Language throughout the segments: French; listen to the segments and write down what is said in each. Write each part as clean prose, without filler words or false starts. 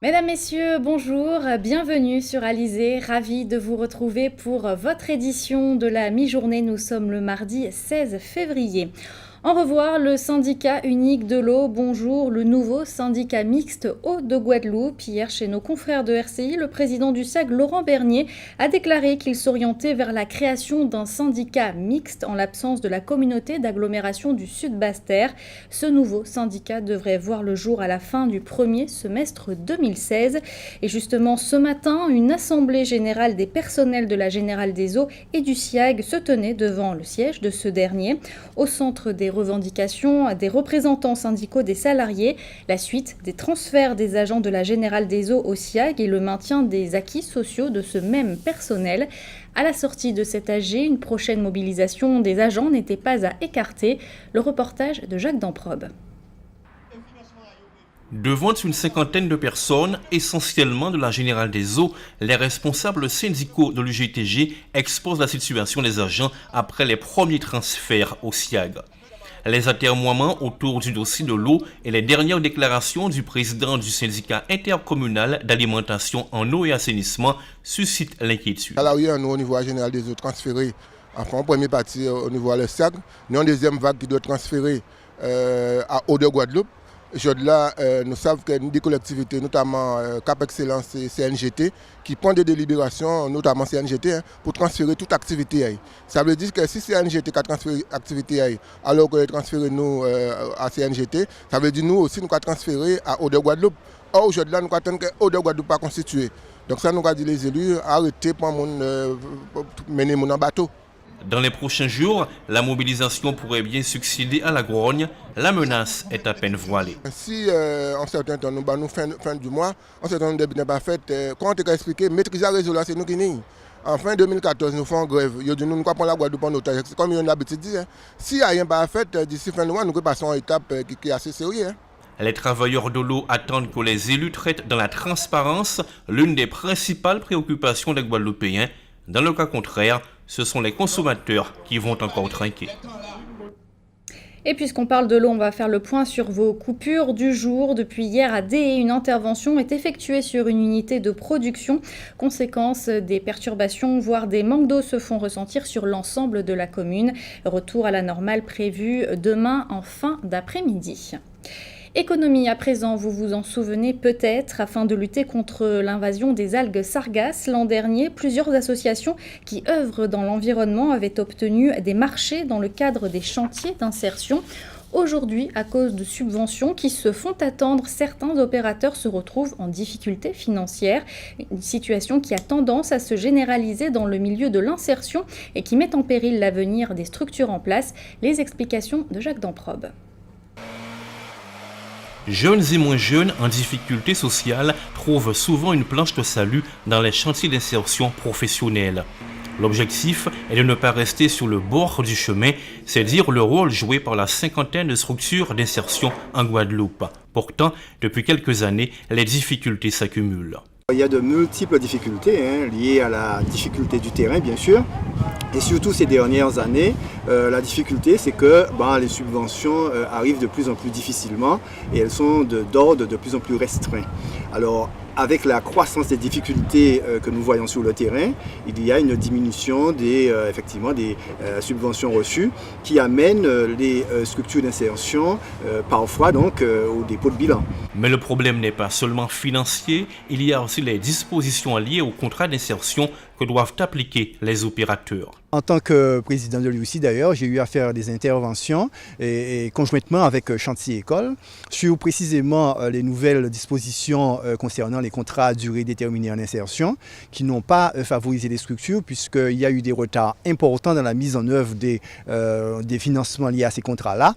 Mesdames, Messieurs, bonjour, bienvenue sur Alizé, ravi de vous retrouver pour votre édition de la mi-journée. Nous sommes le mardi 16 février. Au revoir le syndicat unique de l'eau, bonjour le nouveau syndicat mixte eau de Guadeloupe. Hier chez nos confrères de RCI, le président du SAG, Laurent Bernier, a déclaré qu'il s'orientait vers la création d'un syndicat mixte en l'absence de la communauté d'agglomération du Sud Basse-Terre. Ce nouveau syndicat devrait voir le jour à la fin du premier semestre 2016. Et justement ce matin, une assemblée générale des personnels de la Générale des Eaux et du SIAG se tenait devant le siège de ce dernier. Au centre des revendications des représentants syndicaux des salariés, la suite des transferts des agents de la Générale des Eaux au SIAG et le maintien des acquis sociaux de ce même personnel. À la sortie de cet AG, une prochaine mobilisation des agents n'était pas à écarter. Le reportage de Jacques Damprobe. Devant une cinquantaine de personnes, essentiellement de la Générale des Eaux, les responsables syndicaux de l'UGTG exposent la situation des agents après les premiers transferts au SIAG. Les atermoiements autour du dossier de l'eau et les dernières déclarations du président du syndicat intercommunal d'alimentation en eau et assainissement suscitent l'inquiétude. Salariés, nous, au niveau général des eaux, transférés, enfin, en première partie au niveau de SIAG, nous en deuxième vague qui doit transférer à Eau de Guadeloupe. Là, nous savons que des collectivités, notamment Cap Excellence et CNGT, qui prennent des délibérations, notamment CNGT, pour transférer toute activité. Ça veut dire que si CNGT a transféré l'activité alors qu'on a transféré nous à CNGT, ça veut dire nous aussi nous avons transféré à Eau de Guadeloupe. Or, aujourd'hui, nous attendons que Eau de Guadeloupe pas constitué. Donc ça, nous avons dit les élus, arrêtez pour mener mon en bateau. Dans les prochains jours, la mobilisation pourrait bien succéder à la grogne. La menace est à peine voilée. Si en certain temps, nous fin du mois, en certain nombre de biens pas fait, comment tu expliquer, maîtriser la réseau là, c'est nous qui n'y. En fin 2014, nous faisons grève. Nous ne pouvons pas la Guadeloupe en otage. C'est comme on a l'habitude de dire. S'il n'y a rien pas fait, d'ici fin du mois, nous passons à une étape qui est assez sérieuse. Les travailleurs de l'eau attendent que les élus traitent dans la transparence l'une des principales préoccupations des Guadeloupéens. Dans le cas contraire, ce sont les consommateurs qui vont encore trinquer. Et puisqu'on parle de l'eau, on va faire le point sur vos coupures du jour. Depuis hier à DE, une intervention est effectuée sur une unité de production. Conséquence, des perturbations, voire des manques d'eau se font ressentir sur l'ensemble de la commune. Retour à la normale prévu demain en fin d'après-midi. Économie à présent, vous vous en souvenez peut-être, afin de lutter contre l'invasion des algues sargasses. L'an dernier, plusieurs associations qui œuvrent dans l'environnement avaient obtenu des marchés dans le cadre des chantiers d'insertion. Aujourd'hui, à cause de subventions qui se font attendre, certains opérateurs se retrouvent en difficulté financière. Une situation qui a tendance à se généraliser dans le milieu de l'insertion et qui met en péril l'avenir des structures en place. Les explications de Jacques Damprobe. Jeunes et moins jeunes en difficulté sociale trouvent souvent une planche de salut dans les chantiers d'insertion professionnelle. L'objectif est de ne pas rester sur le bord du chemin, c'est dire le rôle joué par la cinquantaine de structures d'insertion en Guadeloupe. Pourtant, depuis quelques années, les difficultés s'accumulent. Il y a de multiples difficultés liées à la difficulté du terrain, bien sûr. Et surtout ces dernières années, la difficulté c'est que les subventions arrivent de plus en plus difficilement et elles sont d'ordre de plus en plus restreint. Alors avec la croissance des difficultés que nous voyons sur le terrain, il y a une diminution effectivement des subventions reçues qui amène les structures d'insertion parfois donc au dépôt de bilan. Mais le problème n'est pas seulement financier, il y a aussi les dispositions liées au contrat d'insertion que doivent appliquer les opérateurs. En tant que président de l'UICI d'ailleurs, j'ai eu à faire des interventions et conjointement avec Chantier École sur précisément les nouvelles dispositions concernant les contrats à durée déterminée en insertion qui n'ont pas favorisé les structures puisqu'il y a eu des retards importants dans la mise en œuvre des financements liés à ces contrats-là,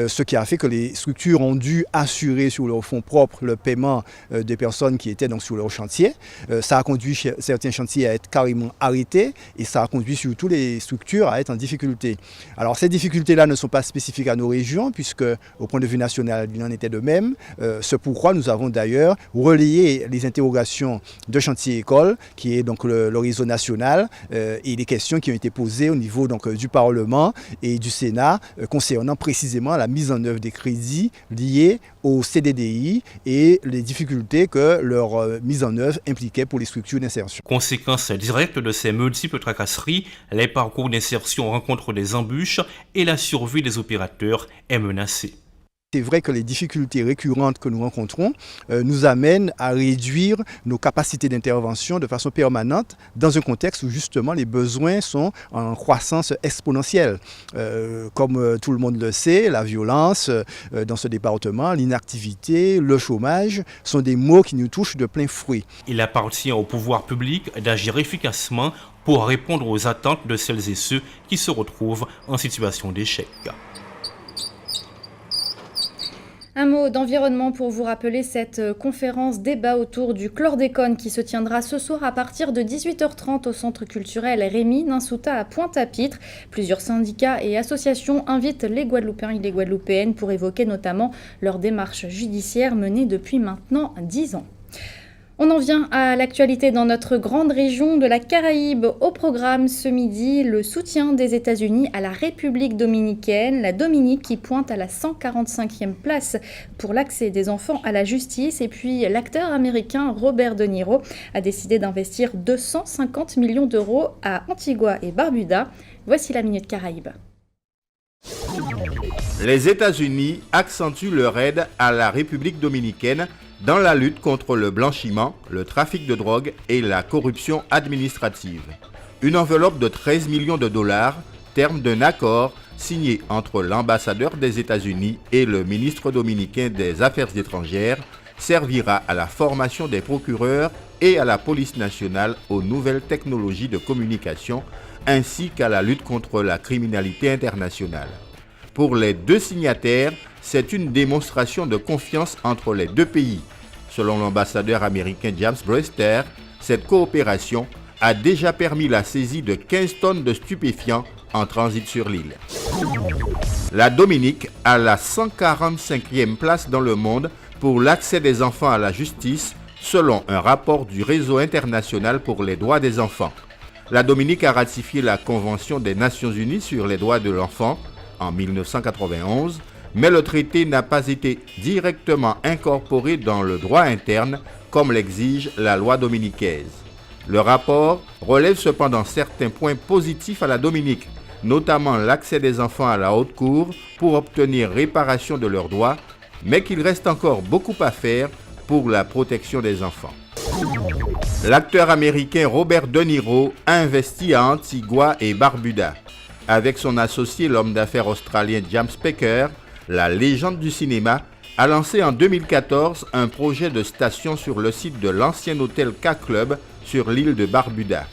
ce qui a fait que les structures ont dû assurer sur leurs fonds propres le paiement des personnes qui étaient donc sur leur chantier. Ça a conduit certains chantiers à être carrément arrêtés et ça a conduit surtout les structures à être en difficulté. Alors ces difficultés-là ne sont pas spécifiques à nos régions puisque au point de vue national, il en était de même. C'est pourquoi nous avons d'ailleurs relayé les interrogations de Chantier École, qui est donc le réseau national, et les questions qui ont été posées au niveau donc, du Parlement et du Sénat concernant précisément la mise en œuvre des crédits liés au CDDI et les difficultés que leur mise en œuvre impliquait pour les structures d'insertion. Conséquence directe de ces multiples tracasseries, les parcours d'insertion rencontrent des embûches et la survie des opérateurs est menacée. C'est vrai que les difficultés récurrentes que nous rencontrons nous amènent à réduire nos capacités d'intervention de façon permanente dans un contexte où justement les besoins sont en croissance exponentielle. Comme tout le monde le sait, la violence dans ce département, l'inactivité, le chômage sont des maux qui nous touchent de plein fouet. Il appartient au pouvoir public d'agir efficacement pour répondre aux attentes de celles et ceux qui se retrouvent en situation d'échec. Un mot d'environnement pour vous rappeler cette conférence débat autour du chlordécone qui se tiendra ce soir à partir de 18h30 au centre culturel Rémy Ninsouta à Pointe-à-Pitre. Plusieurs syndicats et associations invitent les Guadeloupéens et les Guadeloupéennes pour évoquer notamment leur démarche judiciaire menée depuis maintenant 10 ans. On en vient à l'actualité dans notre grande région de la Caraïbe. Au programme ce midi, le soutien des États-Unis à la République dominicaine, la Dominique qui pointe à la 145e place pour l'accès des enfants à la justice. Et puis l'acteur américain Robert De Niro a décidé d'investir 250 millions d'euros à Antigua et Barbuda. Voici la Minute Caraïbe. Les États-Unis accentuent leur aide à la République dominicaine dans la lutte contre le blanchiment, le trafic de drogue et la corruption administrative. Une enveloppe de 13 millions de dollars, terme d'un accord signé entre l'ambassadeur des États-Unis et le ministre dominicain des Affaires étrangères, servira à la formation des procureurs et à la police nationale aux nouvelles technologies de communication, ainsi qu'à la lutte contre la criminalité internationale. Pour les deux signataires, c'est une démonstration de confiance entre les deux pays. Selon l'ambassadeur américain James Brewster, cette coopération a déjà permis la saisie de 15 tonnes de stupéfiants en transit sur l'île. La Dominique a la 145e place dans le monde pour l'accès des enfants à la justice, selon un rapport du Réseau international pour les droits des enfants. La Dominique a ratifié la Convention des Nations Unies sur les droits de l'enfant en 1991, mais le traité n'a pas été directement incorporé dans le droit interne comme l'exige la loi dominicaise. Le rapport relève cependant certains points positifs à la Dominique, notamment l'accès des enfants à la haute cour pour obtenir réparation de leurs droits, mais qu'il reste encore beaucoup à faire pour la protection des enfants. L'acteur américain Robert De Niro a investi à Antigua et Barbuda. Avec son associé, l'homme d'affaires australien James Packer, la légende du cinéma a lancé en 2014 un projet de station sur le site de l'ancien hôtel K-Club sur l'île de Barbuda.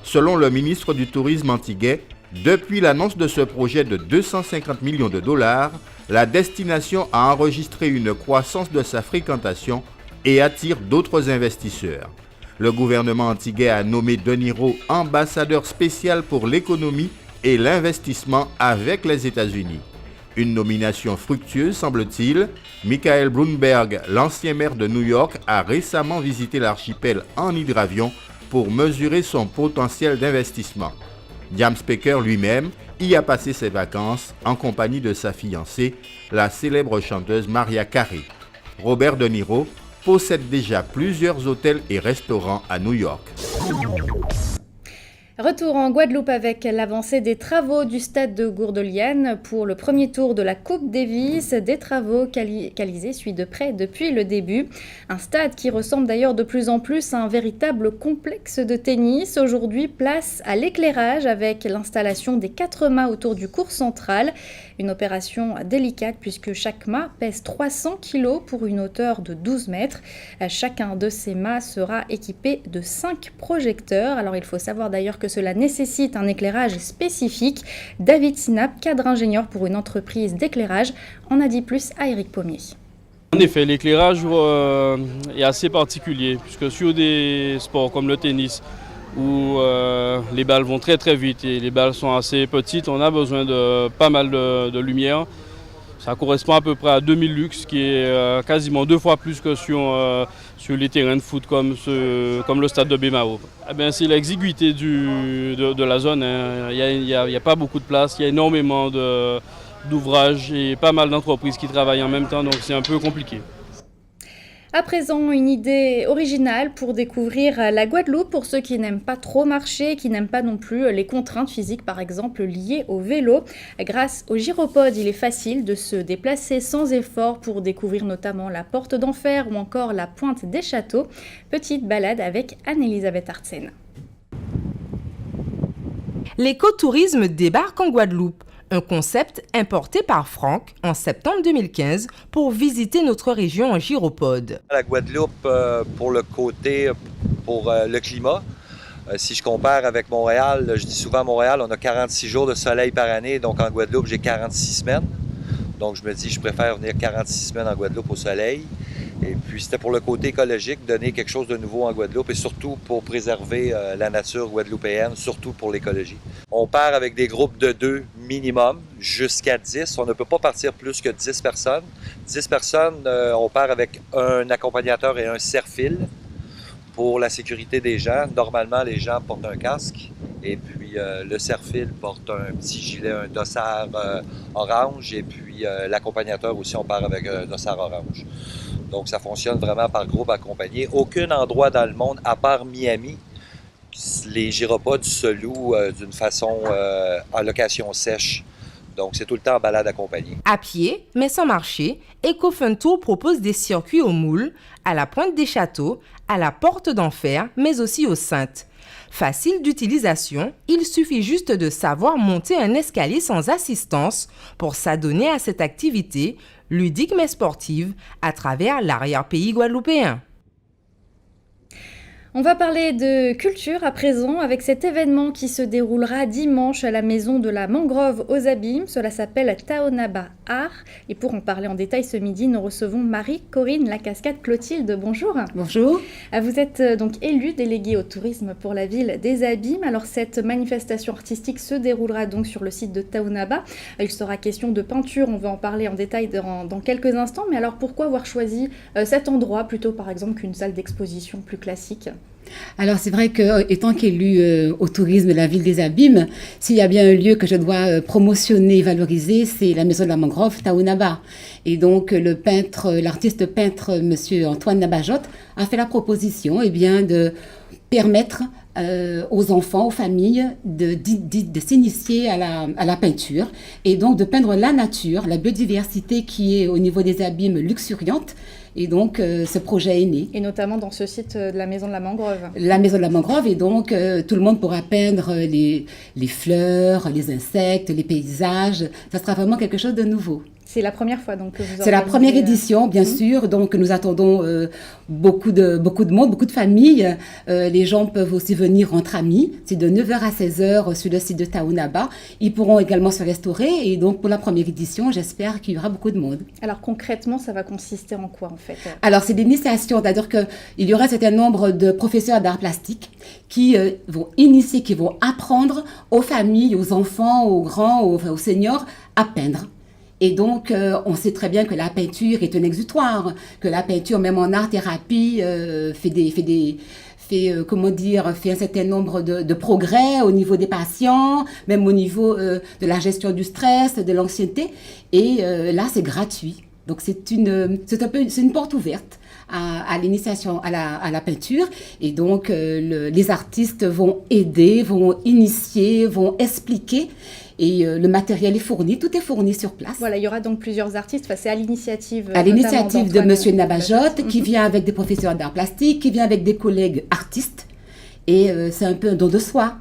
Selon le ministre du Tourisme antiguais, depuis l'annonce de ce projet de 250 millions de dollars, la destination a enregistré une croissance de sa fréquentation et attire d'autres investisseurs. Le gouvernement antiguais a nommé De Niro ambassadeur spécial pour l'économie et l'investissement avec les États-Unis. Une nomination fructueuse, semble-t-il. Michael Bloomberg, l'ancien maire de New York, a récemment visité l'archipel en hydravion pour mesurer son potentiel d'investissement. James Packer lui-même y a passé ses vacances en compagnie de sa fiancée, la célèbre chanteuse Mariah Carey. Robert De Niro possède déjà plusieurs hôtels et restaurants à New York. Retour en Guadeloupe avec l'avancée des travaux du stade de Gourdeliane pour le premier tour de la Coupe Davis, des travaux qu'Alizé suit de près depuis le début. Un stade qui ressemble d'ailleurs de plus en plus à un véritable complexe de tennis. Aujourd'hui, place à l'éclairage avec l'installation des 4 mâts autour du court central. Une opération délicate puisque chaque mât pèse 300 kg pour une hauteur de 12 mètres. Chacun de ces mâts sera équipé de 5 projecteurs. Alors il faut savoir d'ailleurs que cela nécessite un éclairage spécifique. David Sinap, cadre ingénieur pour une entreprise d'éclairage, en a dit plus à Éric Pommier. En effet, l'éclairage est assez particulier puisque sur des sports comme le tennis où les balles vont très très vite et les balles sont assez petites, on a besoin de pas mal de lumière. Ça correspond à peu près à 2000 lux, qui est quasiment 2 fois plus que sur les terrains de foot comme le stade de Bémao. C'est l'exiguïté de la zone. Il n'y a pas beaucoup de place, il y a énormément de d'ouvrages et pas mal d'entreprises qui travaillent en même temps, donc c'est un peu compliqué. À présent, une idée originale pour découvrir la Guadeloupe pour ceux qui n'aiment pas trop marcher, qui n'aiment pas non plus les contraintes physiques, par exemple liées au vélo. Grâce au gyropode, il est facile de se déplacer sans effort pour découvrir notamment la Porte d'Enfer ou encore la Pointe des Châteaux. Petite balade avec Anne-Elisabeth Artsen. L'écotourisme débarque en Guadeloupe. Un concept importé par Franck en septembre 2015 pour visiter notre région en gyropode. La Guadeloupe, pour le côté, pour le climat, si je compare avec Montréal, je dis souvent à Montréal, on a 46 jours de soleil par année, donc en Guadeloupe, j'ai 46 semaines. Donc je me dis, je préfère venir 46 semaines en Guadeloupe au soleil. Et puis c'était pour le côté écologique, donner quelque chose de nouveau en Guadeloupe et surtout pour préserver la nature guadeloupéenne, surtout pour l'écologie. On part avec des groupes de 2 minimum, jusqu'à 10. On ne peut pas partir plus que 10 personnes. 10 personnes, on part avec un accompagnateur et un serre-fil pour la sécurité des gens. Normalement, les gens portent un casque et puis le serre-fil porte un petit gilet, un dossard orange et puis l'accompagnateur aussi, on part avec un dossard orange. Donc, ça fonctionne vraiment par groupe accompagné. Aucun endroit dans le monde, à part Miami, les gyropodes se louent d'une façon en location sèche. Donc, c'est tout le temps en balade accompagnée. À pied, mais sans marcher, EcoFun Tour propose des circuits aux Moules, à la Pointe des Châteaux, à la Porte d'Enfer, mais aussi aux Saintes. Facile d'utilisation, il suffit juste de savoir monter un escalier sans assistance pour s'adonner à cette activité ludique mais sportive à travers l'arrière-pays guadeloupéen. On va parler de culture à présent avec cet événement qui se déroulera dimanche à la Maison de la Mangrove aux Abîmes. Cela s'appelle Taonaba Art. Et pour en parler en détail ce midi, nous recevons Marie-Corinne Lacascade Clotilde. Bonjour. Bonjour. Vous êtes donc élue déléguée au tourisme pour la ville des Abîmes. Alors cette manifestation artistique se déroulera donc sur le site de Taonaba. Il sera question de peinture, on va en parler en détail dans quelques instants. Mais alors pourquoi avoir choisi cet endroit plutôt par exemple qu'une salle d'exposition plus classique ? Alors c'est vrai que étant qu'élue au tourisme de la ville des Abîmes, s'il y a bien un lieu que je dois promotionner et valoriser, c'est la Maison de la Mangrove, Taonaba. Et donc l'artiste peintre Monsieur Antoine Nabajot a fait la proposition de permettre aux enfants, aux familles de s'initier à la peinture et donc de peindre la nature, la biodiversité qui est au niveau des Abîmes luxuriante. Et donc, ce projet est né. Et notamment dans ce site de la Maison de la Mangrove. La Maison de la Mangrove, et donc tout le monde pourra peindre les fleurs, les insectes, les paysages. Ça sera vraiment quelque chose de nouveau. C'est la première fois donc que vous organisez... C'est la première édition, bien sûr. Donc, nous attendons beaucoup de monde, beaucoup de familles. Les gens peuvent aussi venir entre amis. C'est de 9h à 16h sur le site de Taonaba. Ils pourront également se restaurer. Et donc, pour la première édition, j'espère qu'il y aura beaucoup de monde. Alors, concrètement, ça va consister en quoi, en fait ? Alors, c'est l'initiation. C'est-à-dire qu'il y aura un certain nombre de professeurs d'art plastique qui vont initier, qui vont apprendre aux familles, aux enfants, aux grands, aux seniors à peindre. Et donc, on sait très bien que la peinture est un exutoire, que la peinture, même en art-thérapie, fait un certain nombre de progrès au niveau des patients, même au niveau de la gestion du stress, de l'anxiété. Et là, c'est gratuit. Donc, c'est une porte ouverte à l'initiation à la peinture. Et donc, les artistes vont aider, vont initier, vont expliquer. Et le matériel est fourni, tout est fourni sur place. Voilà, il y aura donc plusieurs artistes, c'est à l'initiative de Monsieur Nabajot, qui vient avec des professeurs d'art plastique, qui vient avec des collègues artistes. Et c'est un peu un don de soi,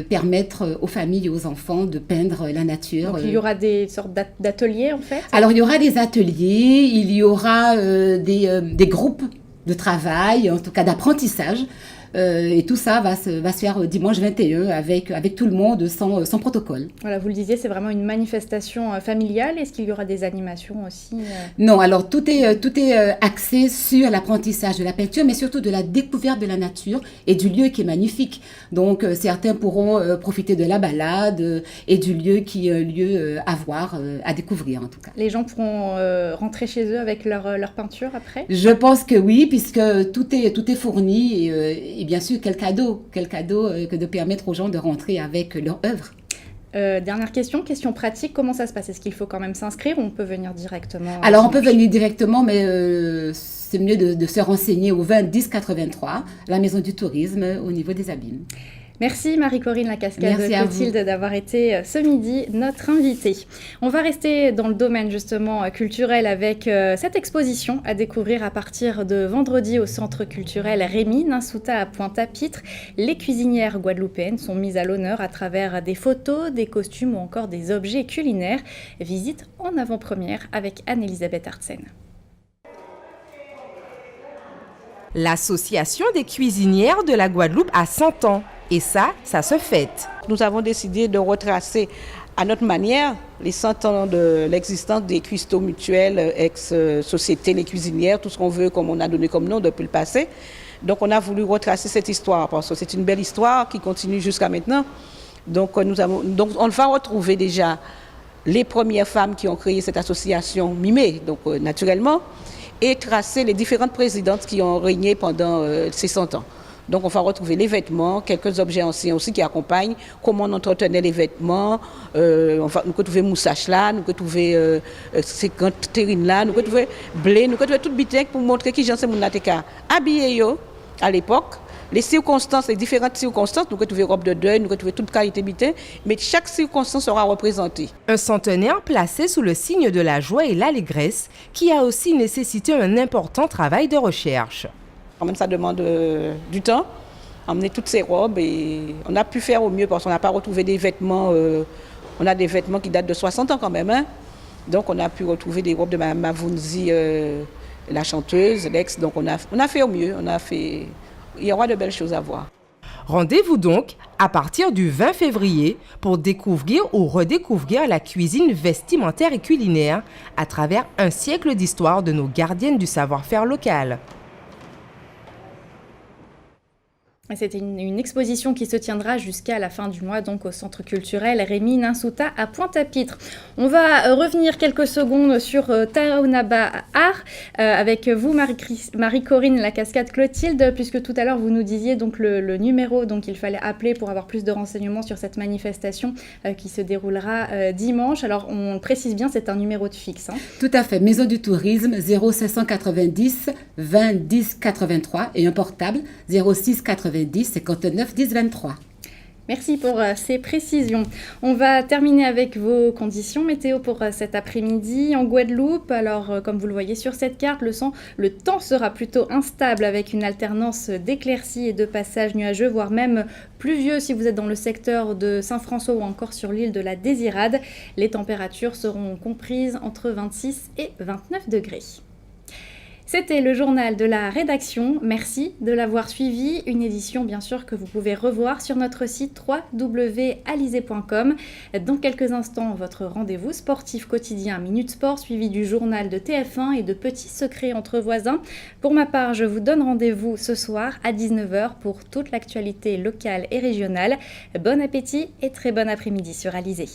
permettre aux familles et aux enfants de peindre la nature. Donc il y aura des sortes d'ateliers en fait ? Alors il y aura des ateliers, il y aura des groupes de travail, en tout cas d'apprentissage. Et tout ça va se faire dimanche 21 avec tout le monde sans protocole. Voilà, vous le disiez, c'est vraiment une manifestation familiale. Est-ce qu'il y aura des animations aussi Non, alors tout est axé sur l'apprentissage de la peinture, mais surtout de la découverte de la nature et du lieu qui est magnifique. Donc certains pourront profiter de la balade et du lieu qui est un lieu à voir, à découvrir en tout cas. Les gens pourront rentrer chez eux avec leur peinture après ? Je pense que oui, puisque tout est fourni et bien sûr, quel cadeau que de permettre aux gens de rentrer avec leur œuvre. Dernière question pratique, comment ça se passe? Est-ce qu'il faut quand même s'inscrire ou on peut venir directement? Alors, on peut venir directement, mais c'est mieux de se renseigner au 20 10 83, la Maison du Tourisme, au niveau des Abîmes. Merci Marie-Corinne Lacascade-Clotilde d'avoir été ce midi notre invitée. On va rester dans le domaine justement culturel avec cette exposition à découvrir à partir de vendredi au Centre culturel Rémy Ninsouta à Pointe-à-Pitre. Les cuisinières guadeloupéennes sont mises à l'honneur à travers des photos, des costumes ou encore des objets culinaires. Visite en avant-première avec Anne-Elisabeth Artsen. L'Association des cuisinières de la Guadeloupe a 100 ans. Et ça se fête. Nous avons décidé de retracer à notre manière les 100 ans de l'existence des cuistots mutuels, ex-société, les cuisinières, tout ce qu'on veut, comme on a donné comme nom depuis le passé. Donc on a voulu retracer cette histoire parce que c'est une belle histoire qui continue jusqu'à maintenant. Donc on va retrouver déjà les premières femmes qui ont créé cette association mimée, donc naturellement, et tracer les différentes présidentes qui ont régné pendant ces 100 ans. Donc on va retrouver les vêtements, quelques objets anciens aussi qui accompagnent, comment on entretenait les vêtements, nous pouvons trouver moussage là, nous pouvons trouver ces grandes terrines là, nous pouvons trouver blé, nous pouvons trouver toute bitec pour montrer qui j'en sais mon atéka habillé à l'époque. Les circonstances, les différentes circonstances, nous pouvons trouver robe de deuil, nous pouvons trouver toute qualité bitec, mais chaque circonstance sera représentée. Un centenaire placé sous le signe de la joie et l'allégresse qui a aussi nécessité un important travail de recherche. Quand même, ça demande du temps, emmener toutes ces robes et on a pu faire au mieux parce qu'on n'a pas retrouvé des vêtements, on a des vêtements qui datent de 60 ans quand même. Hein. Donc on a pu retrouver des robes de Mme Mavunzi, la chanteuse, l'ex, donc on a fait au mieux, il y aura de belles choses à voir. Rendez-vous donc à partir du 20 février pour découvrir ou redécouvrir la cuisine vestimentaire et culinaire à travers un siècle d'histoire de nos gardiennes du savoir-faire local. C'était une exposition qui se tiendra jusqu'à la fin du mois, donc au Centre culturel Rémy Ninsouta à Pointe-à-Pitre. On va revenir quelques secondes sur Taonaba Art avec vous, Marie-Corinne Lacascade-Clotilde, puisque tout à l'heure vous nous disiez donc le numéro donc il fallait appeler pour avoir plus de renseignements sur cette manifestation qui se déroulera dimanche. Alors on précise bien, c'est un numéro de fixe. Hein. Tout à fait, Maison du Tourisme 0590 20 10 83 et un portable 06 90 59 10 23. Merci pour ces précisions. On va terminer avec vos conditions météo pour cet après-midi en Guadeloupe. Alors, comme vous le voyez sur cette carte, le temps sera plutôt instable avec une alternance d'éclaircies et de passages nuageux, voire même pluvieux si vous êtes dans le secteur de Saint-François ou encore sur l'île de la Désirade. Les températures seront comprises entre 26 et 29 degrés. C'était le journal de la rédaction. Merci de l'avoir suivi. Une édition, bien sûr, que vous pouvez revoir sur notre site www.alizé.com. Dans quelques instants, votre rendez-vous sportif quotidien Minute Sport, suivi du journal de TF1 et de Petits secrets entre voisins. Pour ma part, je vous donne rendez-vous ce soir à 19h pour toute l'actualité locale et régionale. Bon appétit et très bon après-midi sur Alizé.